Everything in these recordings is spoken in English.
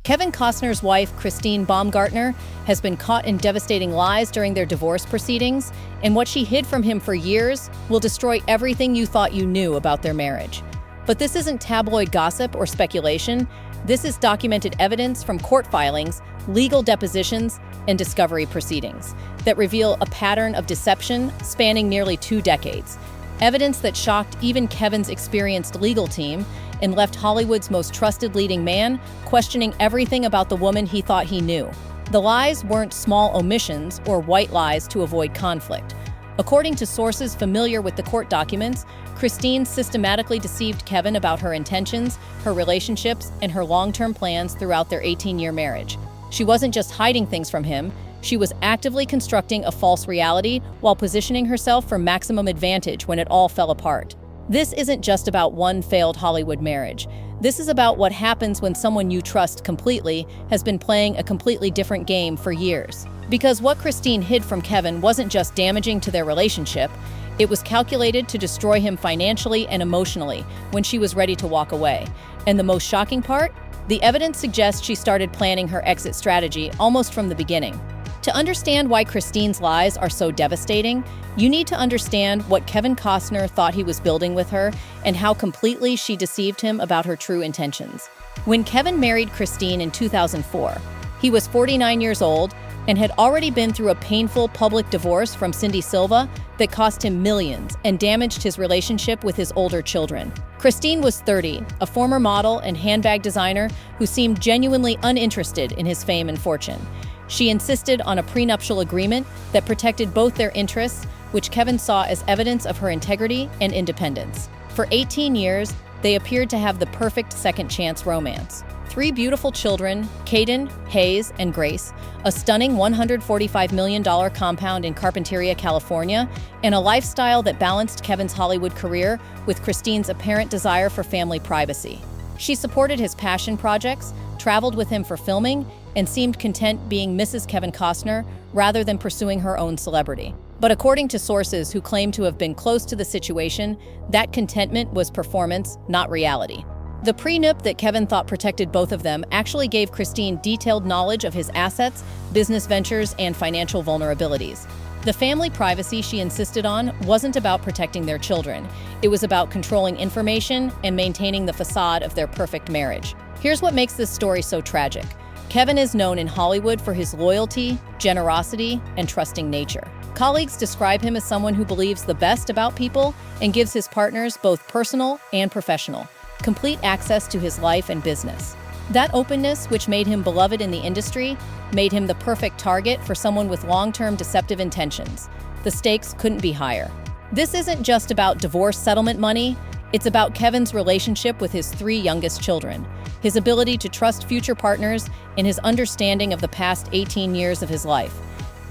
Kevin Costner's wife, Christine Baumgartner, has been caught in devastating lies during their divorce proceedings, and what she hid from him for years will destroy everything you thought you knew about their marriage. But this isn't tabloid gossip or speculation. This is documented evidence from court filings, legal depositions, and discovery proceedings that reveal a pattern of deception spanning nearly 2 decades. Evidence that shocked even Kevin's experienced legal team and left Hollywood's most trusted leading man questioning everything about the woman he thought he knew. The lies weren't small omissions or white lies to avoid conflict. According to sources familiar with the court documents, Christine systematically deceived Kevin about her intentions, her relationships, and her long-term plans throughout their 18-year marriage. She wasn't just hiding things from him, she was actively constructing a false reality while positioning herself for maximum advantage when it all fell apart. This isn't just about one failed Hollywood marriage. This is about what happens when someone you trust completely has been playing a completely different game for years. Because what Christine hid from Kevin wasn't just damaging to their relationship, it was calculated to destroy him financially and emotionally when she was ready to walk away. And the most shocking part? The evidence suggests she started planning her exit strategy almost from the beginning. To understand why Christine's lies are so devastating, you need to understand what Kevin Costner thought he was building with her and how completely she deceived him about her true intentions. When Kevin married Christine in 2004, he was 49 years old and had already been through a painful public divorce from Cindy Silva that cost him millions and damaged his relationship with his older children. Christine was 30, a former model and handbag designer who seemed genuinely uninterested in his fame and fortune. She insisted on a prenuptial agreement that protected both their interests, which Kevin saw as evidence of her integrity and independence. For 18 years, they appeared to have the perfect second-chance romance. 3 beautiful children, Caden, Hayes, and Grace, a stunning $145 million compound in Carpinteria, California, and a lifestyle that balanced Kevin's Hollywood career with Christine's apparent desire for family privacy. She supported his passion projects, traveled with him for filming, and seemed content being Mrs. Kevin Costner rather than pursuing her own celebrity. But according to sources who claim to have been close to the situation, that contentment was performance, not reality. The prenup that Kevin thought protected both of them actually gave Christine detailed knowledge of his assets, business ventures, and financial vulnerabilities. The family privacy she insisted on wasn't about protecting their children. It was about controlling information and maintaining the facade of their perfect marriage. Here's what makes this story so tragic. Kevin is known in Hollywood for his loyalty, generosity, and trusting nature. Colleagues describe him as someone who believes the best about people and gives his partners, both personal and professional, complete access to his life and business. That openness, which made him beloved in the industry, made him the perfect target for someone with long-term deceptive intentions. The stakes couldn't be higher. This isn't just about divorce settlement money. It's about Kevin's relationship with his 3 youngest children, his ability to trust future partners, and his understanding of the past 18 years of his life.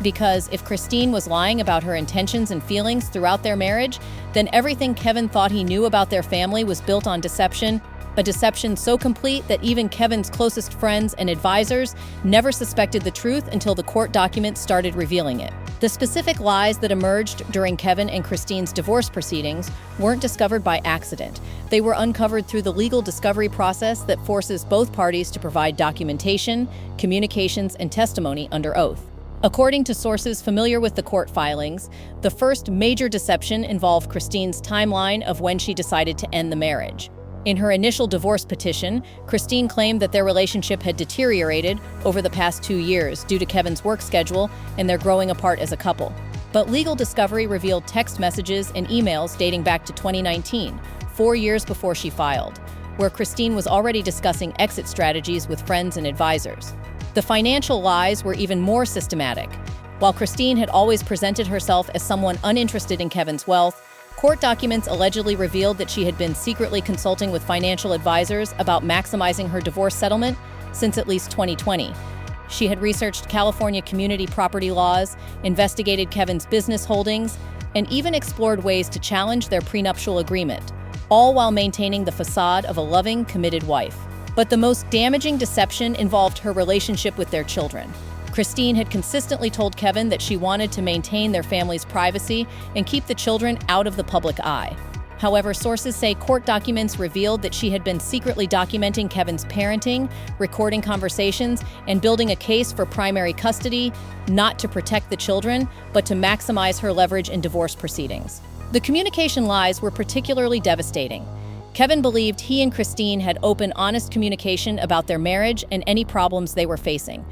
Because if Christine was lying about her intentions and feelings throughout their marriage, then everything Kevin thought he knew about their family was built on deception, a deception so complete that even Kevin's closest friends and advisors never suspected the truth until the court documents started revealing it. The specific lies that emerged during Kevin and Christine's divorce proceedings weren't discovered by accident. They were uncovered through the legal discovery process that forces both parties to provide documentation, communications, and testimony under oath. According to sources familiar with the court filings, the first major deception involved Christine's timeline of when she decided to end the marriage. In her initial divorce petition, Christine claimed that their relationship had deteriorated over the past 2 years due to Kevin's work schedule and their growing apart as a couple. But legal discovery revealed text messages and emails dating back to 2019, 4 years before she filed, where Christine was already discussing exit strategies with friends and advisors. The financial lies were even more systematic. While Christine had always presented herself as someone uninterested in Kevin's wealth, court documents allegedly revealed that she had been secretly consulting with financial advisors about maximizing her divorce settlement since at least 2020. She had researched California community property laws, investigated Kevin's business holdings, and even explored ways to challenge their prenuptial agreement, all while maintaining the facade of a loving, committed wife. But the most damaging deception involved her relationship with their children. Christine had consistently told Kevin that she wanted to maintain their family's privacy and keep the children out of the public eye. However, sources say court documents revealed that she had been secretly documenting Kevin's parenting, recording conversations, and building a case for primary custody, not to protect the children, but to maximize her leverage in divorce proceedings. The communication lies were particularly devastating. Kevin believed he and Christine had open, honest communication about their marriage and any problems they were facing.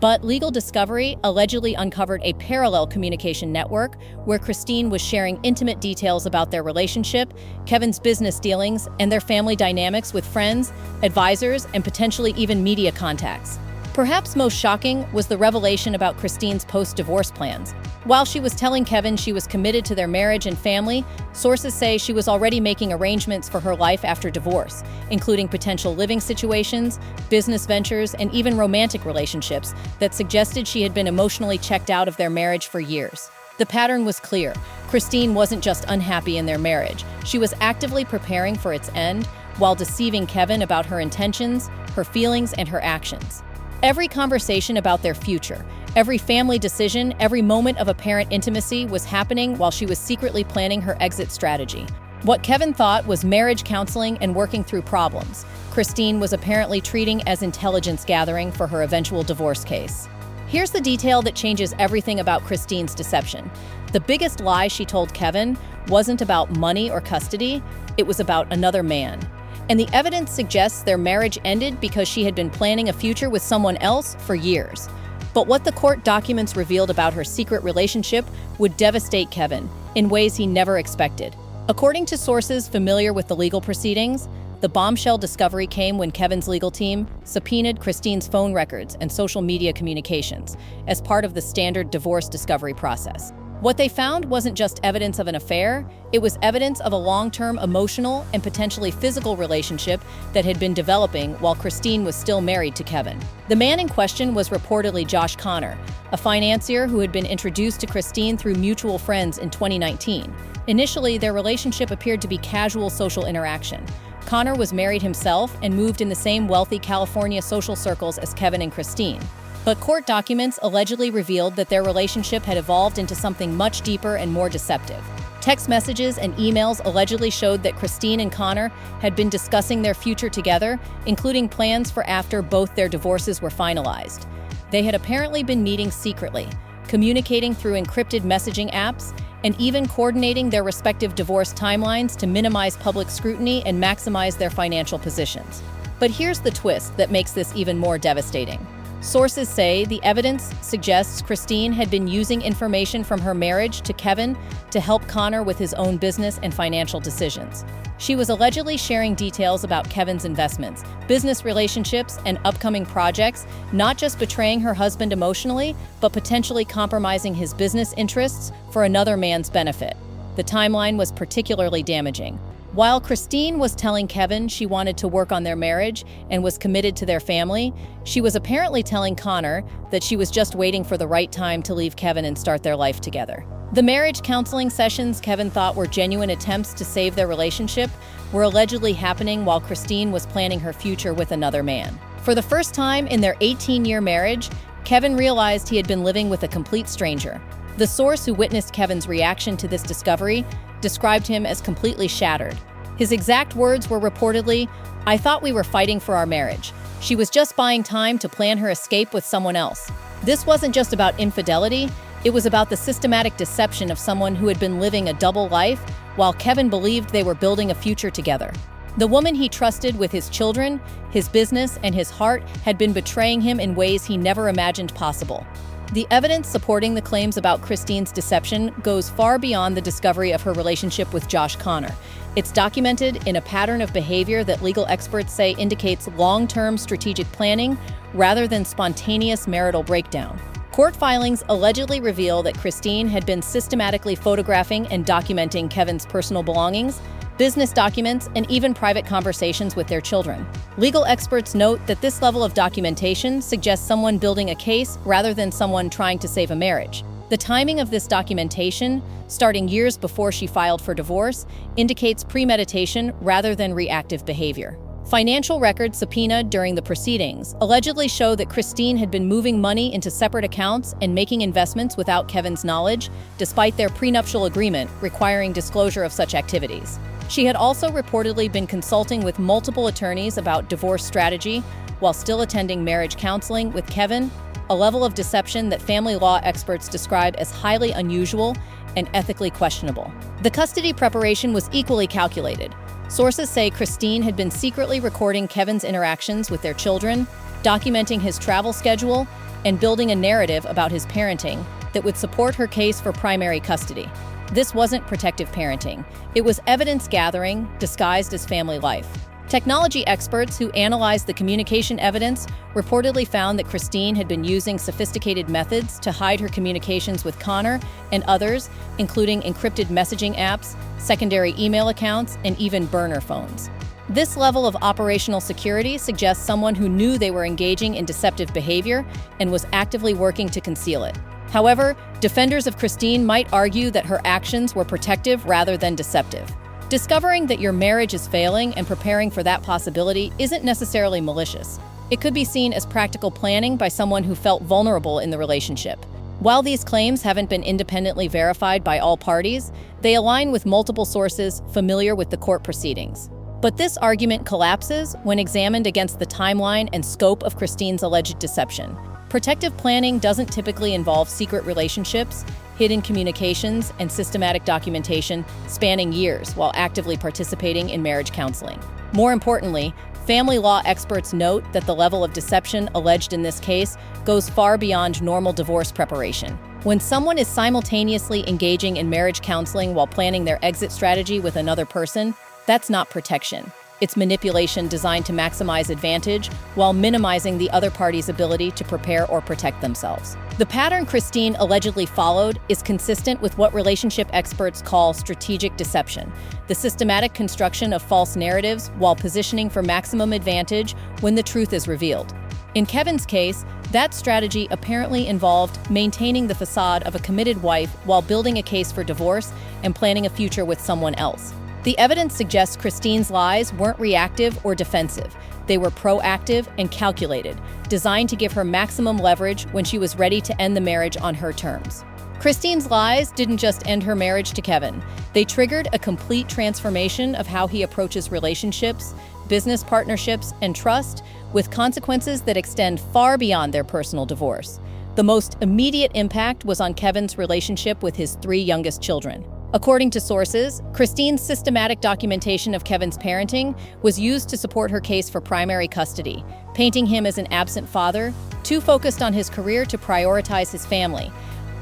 But legal discovery allegedly uncovered a parallel communication network where Christine was sharing intimate details about their relationship, Kevin's business dealings, and their family dynamics with friends, advisors, and potentially even media contacts. Perhaps most shocking was the revelation about Christine's post-divorce plans. While she was telling Kevin she was committed to their marriage and family, sources say she was already making arrangements for her life after divorce, including potential living situations, business ventures, and even romantic relationships that suggested she had been emotionally checked out of their marriage for years. The pattern was clear. Christine wasn't just unhappy in their marriage. She was actively preparing for its end while deceiving Kevin about her intentions, her feelings, and her actions. Every conversation about their future, every family decision, every moment of apparent intimacy was happening while she was secretly planning her exit strategy. What Kevin thought was marriage counseling and working through problems, Christine was apparently treating as intelligence gathering for her eventual divorce case. Here's the detail that changes everything about Christine's deception. The biggest lie she told Kevin wasn't about money or custody, it was about another man. And the evidence suggests their marriage ended because she had been planning a future with someone else for years. But what the court documents revealed about her secret relationship would devastate Kevin in ways he never expected. According to sources familiar with the legal proceedings, the bombshell discovery came when Kevin's legal team subpoenaed Christine's phone records and social media communications as part of the standard divorce discovery process. What they found wasn't just evidence of an affair, it was evidence of a long-term emotional and potentially physical relationship that had been developing while Christine was still married to Kevin. The man in question was reportedly Josh Costner, a financier who had been introduced to Christine through mutual friends in 2019. Initially, their relationship appeared to be casual social interaction. Costner was married himself and moved in the same wealthy California social circles as Kevin and Christine. But court documents allegedly revealed that their relationship had evolved into something much deeper and more deceptive. Text messages and emails allegedly showed that Christine and Costner had been discussing their future together, including plans for after both their divorces were finalized. They had apparently been meeting secretly, communicating through encrypted messaging apps, and even coordinating their respective divorce timelines to minimize public scrutiny and maximize their financial positions. But here's the twist that makes this even more devastating. Sources say the evidence suggests Christine had been using information from her marriage to Kevin to help Costner with his own business and financial decisions. She was allegedly sharing details about Kevin's investments, business relationships, and upcoming projects, not just betraying her husband emotionally, but potentially compromising his business interests for another man's benefit. The timeline was particularly damaging. While Christine was telling Kevin she wanted to work on their marriage and was committed to their family, she was apparently telling Costner that she was just waiting for the right time to leave Kevin and start their life together. The marriage counseling sessions Kevin thought were genuine attempts to save their relationship were allegedly happening while Christine was planning her future with another man. For the first time in their 18-year marriage, Kevin realized he had been living with a complete stranger. The source who witnessed Kevin's reaction to this discovery described him as completely shattered. His exact words were reportedly, "I thought we were fighting for our marriage. She was just buying time to plan her escape with someone else." This wasn't just about infidelity, it was about the systematic deception of someone who had been living a double life while Kevin believed they were building a future together. The woman he trusted with his children, his business, and his heart had been betraying him in ways he never imagined possible. The evidence supporting the claims about Christine's deception goes far beyond the discovery of her relationship with Josh Costner. It's documented in a pattern of behavior that legal experts say indicates long-term strategic planning rather than spontaneous marital breakdown. Court filings allegedly reveal that Christine had been systematically photographing and documenting Kevin's personal belongings, business documents, and even private conversations with their children. Legal experts note that this level of documentation suggests someone building a case rather than someone trying to save a marriage. The timing of this documentation, starting years before she filed for divorce, indicates premeditation rather than reactive behavior. Financial records subpoenaed during the proceedings allegedly show that Christine had been moving money into separate accounts and making investments without Kevin's knowledge, despite their prenuptial agreement requiring disclosure of such activities. She had also reportedly been consulting with multiple attorneys about divorce strategy while still attending marriage counseling with Kevin, a level of deception that family law experts describe as highly unusual and ethically questionable. The custody preparation was equally calculated. Sources say Christine had been secretly recording Kevin's interactions with their children, documenting his travel schedule, and building a narrative about his parenting that would support her case for primary custody. This wasn't protective parenting. It was evidence gathering disguised as family life. Technology experts who analyzed the communication evidence reportedly found that Christine had been using sophisticated methods to hide her communications with Connor and others, including encrypted messaging apps, secondary email accounts, and even burner phones. This level of operational security suggests someone who knew they were engaging in deceptive behavior and was actively working to conceal it. However, defenders of Christine might argue that her actions were protective rather than deceptive. Discovering that your marriage is failing and preparing for that possibility isn't necessarily malicious. It could be seen as practical planning by someone who felt vulnerable in the relationship. While these claims haven't been independently verified by all parties, they align with multiple sources familiar with the court proceedings. But this argument collapses when examined against the timeline and scope of Christine's alleged deception. Protective planning doesn't typically involve secret relationships, hidden communications, and systematic documentation spanning years while actively participating in marriage counseling. More importantly, family law experts note that the level of deception alleged in this case goes far beyond normal divorce preparation. When someone is simultaneously engaging in marriage counseling while planning their exit strategy with another person, that's not protection. It's manipulation designed to maximize advantage while minimizing the other party's ability to prepare or protect themselves. The pattern Christine allegedly followed is consistent with what relationship experts call strategic deception, the systematic construction of false narratives while positioning for maximum advantage when the truth is revealed. In Kevin's case, that strategy apparently involved maintaining the facade of a committed wife while building a case for divorce and planning a future with someone else. The evidence suggests Christine's lies weren't reactive or defensive. They were proactive and calculated, designed to give her maximum leverage when she was ready to end the marriage on her terms. Christine's lies didn't just end her marriage to Kevin. They triggered a complete transformation of how he approaches relationships, business partnerships, and trust, with consequences that extend far beyond their personal divorce. The most immediate impact was on Kevin's relationship with his 3 youngest children. According to sources, Christine's systematic documentation of Kevin's parenting was used to support her case for primary custody, painting him as an absent father, too focused on his career to prioritize his family.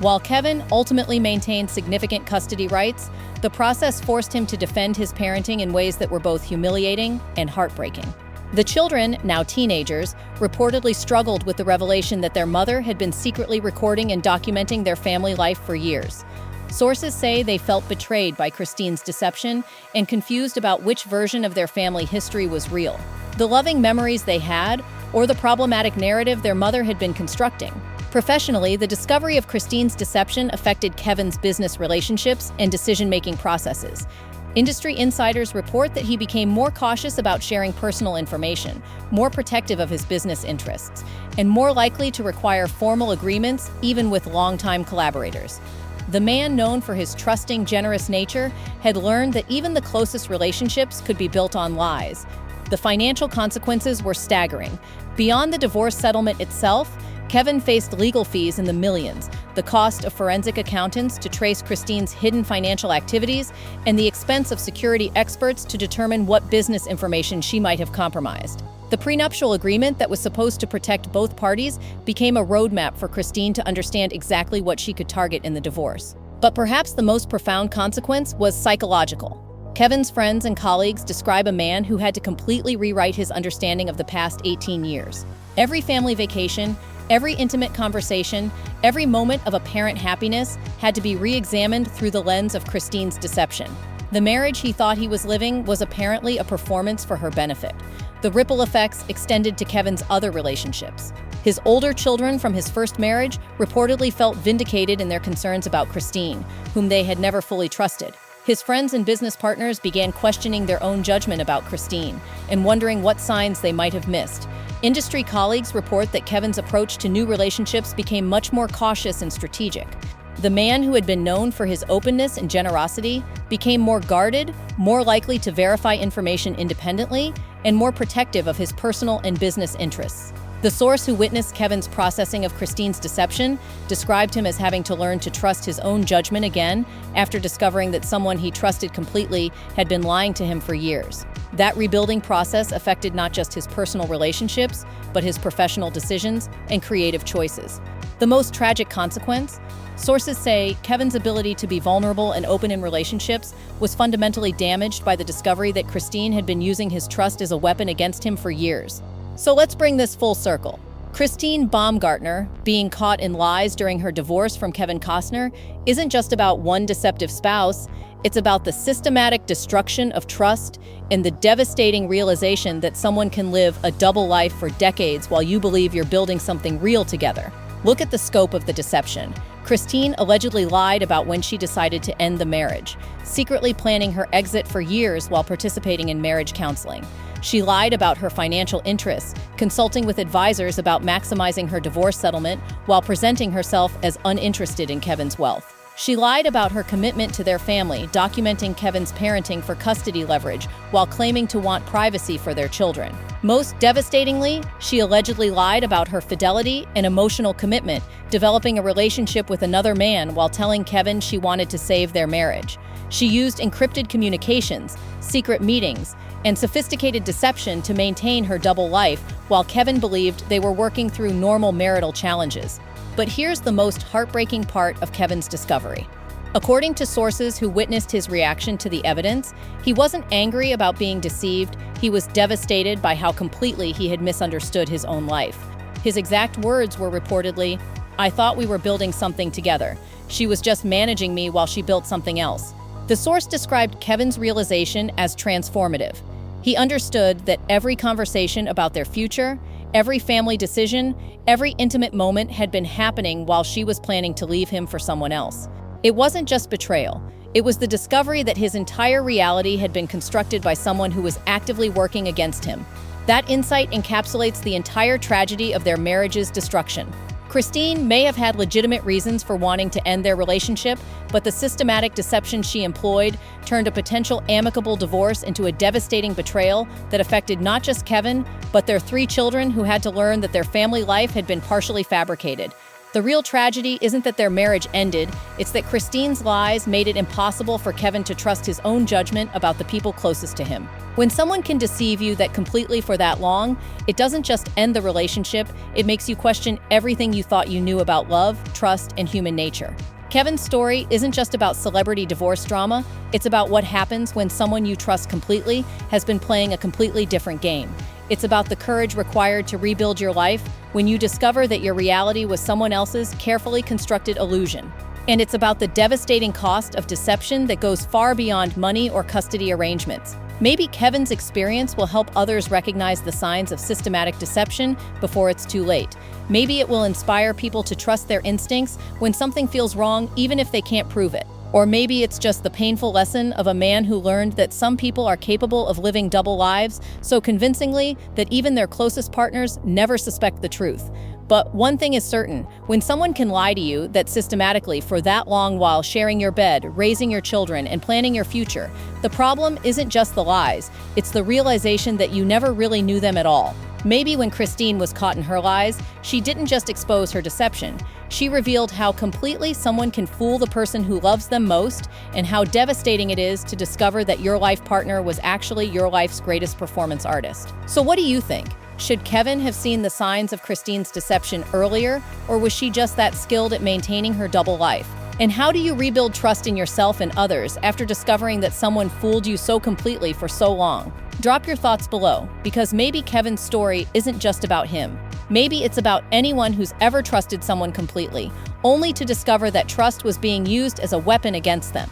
While Kevin ultimately maintained significant custody rights, the process forced him to defend his parenting in ways that were both humiliating and heartbreaking. The children, now teenagers, reportedly struggled with the revelation that their mother had been secretly recording and documenting their family life for years. Sources say they felt betrayed by Christine's deception and confused about which version of their family history was real, the loving memories they had, or the problematic narrative their mother had been constructing. Professionally, the discovery of Christine's deception affected Kevin's business relationships and decision-making processes. Industry insiders report that he became more cautious about sharing personal information, more protective of his business interests, and more likely to require formal agreements even with longtime collaborators. The man, known for his trusting, generous nature, had learned that even the closest relationships could be built on lies. The financial consequences were staggering. Beyond the divorce settlement itself, Kevin faced legal fees in the millions, the cost of forensic accountants to trace Christine's hidden financial activities, and the expense of security experts to determine what business information she might have compromised. The prenuptial agreement that was supposed to protect both parties became a roadmap for Christine to understand exactly what she could target in the divorce. But perhaps the most profound consequence was psychological. Kevin's friends and colleagues describe a man who had to completely rewrite his understanding of the past 18 years. Every family vacation, every intimate conversation, every moment of apparent happiness had to be re-examined through the lens of Christine's deception. The marriage he thought he was living was apparently a performance for her benefit. The ripple effects extended to Kevin's other relationships. His older children from his first marriage reportedly felt vindicated in their concerns about Christine, whom they had never fully trusted. His friends and business partners began questioning their own judgment about Christine and wondering what signs they might have missed. Industry colleagues report that Kevin's approach to new relationships became much more cautious and strategic. The man who had been known for his openness and generosity became more guarded, more likely to verify information independently, and more protective of his personal and business interests. The source who witnessed Kevin's processing of Christine's deception described him as having to learn to trust his own judgment again after discovering that someone he trusted completely had been lying to him for years. That rebuilding process affected not just his personal relationships, but his professional decisions and creative choices. The most tragic consequence? Sources say Kevin's ability to be vulnerable and open in relationships was fundamentally damaged by the discovery that Christine had been using his trust as a weapon against him for years. So let's bring this full circle. Christine Baumgartner being caught in lies during her divorce from Kevin Costner isn't just about one deceptive spouse, it's about the systematic destruction of trust and the devastating realization that someone can live a double life for decades while you believe you're building something real together. Look at the scope of the deception. Christine allegedly lied about when she decided to end the marriage, secretly planning her exit for years while participating in marriage counseling. She lied about her financial interests, consulting with advisors about maximizing her divorce settlement while presenting herself as uninterested in Kevin's wealth. She lied about her commitment to their family, documenting Kevin's parenting for custody leverage while claiming to want privacy for their children. Most devastatingly, she allegedly lied about her fidelity and emotional commitment, developing a relationship with another man while telling Kevin she wanted to save their marriage. She used encrypted communications, secret meetings, and sophisticated deception to maintain her double life while Kevin believed they were working through normal marital challenges. But here's the most heartbreaking part of Kevin's discovery. According to sources who witnessed his reaction to the evidence, he wasn't angry about being deceived, he was devastated by how completely he had misunderstood his own life. His exact words were reportedly, "I thought we were building something together. She was just managing me while she built something else." The source described Kevin's realization as transformative. He understood that every conversation about their future, every family decision, every intimate moment had been happening while she was planning to leave him for someone else. It wasn't just betrayal. It was the discovery that his entire reality had been constructed by someone who was actively working against him. That insight encapsulates the entire tragedy of their marriage's destruction. Christine may have had legitimate reasons for wanting to end their relationship, but the systematic deception she employed turned a potential amicable divorce into a devastating betrayal that affected not just Kevin, but their 3 children who had to learn that their family life had been partially fabricated. The real tragedy isn't that their marriage ended, it's that Christine's lies made it impossible for Kevin to trust his own judgment about the people closest to him. When someone can deceive you that completely for that long, it doesn't just end the relationship, it makes you question everything you thought you knew about love, trust, and human nature. Kevin's story isn't just about celebrity divorce drama, it's about what happens when someone you trust completely has been playing a completely different game. It's about the courage required to rebuild your life when you discover that your reality was someone else's carefully constructed illusion. And it's about the devastating cost of deception that goes far beyond money or custody arrangements. Maybe Kevin's experience will help others recognize the signs of systematic deception before it's too late. Maybe it will inspire people to trust their instincts when something feels wrong, even if they can't prove it. Or maybe it's just the painful lesson of a man who learned that some people are capable of living double lives so convincingly that even their closest partners never suspect the truth. But one thing is certain, when someone can lie to you that systematically for that long while sharing your bed, raising your children, and planning your future, the problem isn't just the lies, it's the realization that you never really knew them at all. Maybe when Christine was caught in her lies, she didn't just expose her deception. She revealed how completely someone can fool the person who loves them most and how devastating it is to discover that your life partner was actually your life's greatest performance artist. So what do you think? Should Kevin have seen the signs of Christine's deception earlier, or was she just that skilled at maintaining her double life? And how do you rebuild trust in yourself and others after discovering that someone fooled you so completely for so long? Drop your thoughts below, because maybe Kevin's story isn't just about him. Maybe it's about anyone who's ever trusted someone completely, only to discover that trust was being used as a weapon against them.